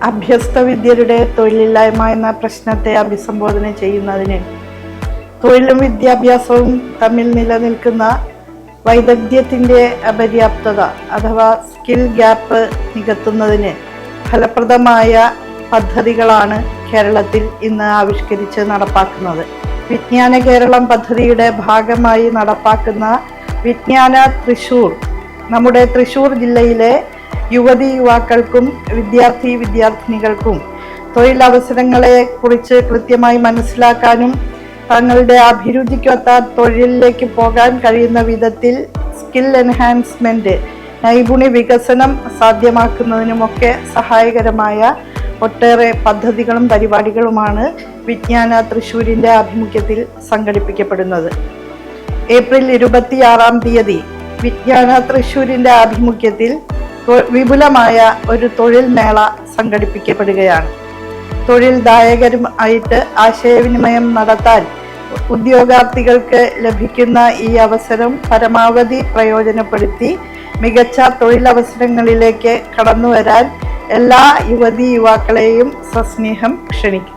അഭ്യസ്ത വിദ്യരുടെ തൊഴിലില്ലായ്മ എന്ന പ്രശ്നത്തെ അഭിസംബോധന ചെയ്യുന്നതിന് തൊഴിലും വിദ്യാഭ്യാസവും തമ്മിൽ നിലനിൽക്കുന്ന വൈദഗ്ധ്യത്തിൻ്റെ അപര്യാപ്തത അഥവാ സ്കിൽ ഗ്യാപ്പ് നികത്തുന്നതിന് ഫലപ്രദമായ പദ്ധതികളാണ് കേരളത്തിൽ ഇന്ന് ആവിഷ്കരിച്ച് നടപ്പാക്കുന്നത്. വിജ്ഞാന കേരളം പദ്ധതിയുടെ ഭാഗമായി നടപ്പാക്കുന്ന വിജ്ഞാന തൃശൂർ നമ്മുടെ തൃശൂർ ജില്ലയിലെ യുവതി യുവാക്കൾക്കും വിദ്യാർത്ഥിനികൾക്കും തൊഴിലവസരങ്ങളെ കുറിച്ച് കൃത്യമായി മനസ്സിലാക്കാനും തങ്ങളുടെ അഭിരുചിക്കൊത്ത തൊഴിലിലേക്ക് പോകാൻ കഴിയുന്ന വിധത്തിൽ സ്കിൽ എൻഹാൻസ്മെന്റ് നൈപുണ്യ വികസനം സാധ്യമാക്കുന്നതിനുമൊക്കെ സഹായകരമായ ഒട്ടേറെ പദ്ധതികളും പരിപാടികളുമാണ് വിജ്ഞാന തൃശൂരിൻ്റെ ആഭിമുഖ്യത്തിൽ സംഘടിപ്പിക്കപ്പെടുന്നത്. ഏപ്രിൽ 26 വിജ്ഞാന തൃശൂരിൻ്റെ ആഭിമുഖ്യത്തിൽ വിപുലമായ ഒരു തൊഴിൽ മേള സംഘടിപ്പിക്കപ്പെടുകയാണ്. തൊഴിൽദായകരുമായിട്ട് ആശയവിനിമയം നടത്താൻ ഉദ്യോഗാർത്ഥികൾക്ക് ലഭിക്കുന്ന ഈ അവസരം പരമാവധി പ്രയോജനപ്പെടുത്തി മികച്ച തൊഴിലവസരങ്ങളിലേക്ക് കടന്നുവരാൻ എല്ലാ യുവതി യുവാക്കളെയും സസ്നേഹം ക്ഷണിക്കുന്നു.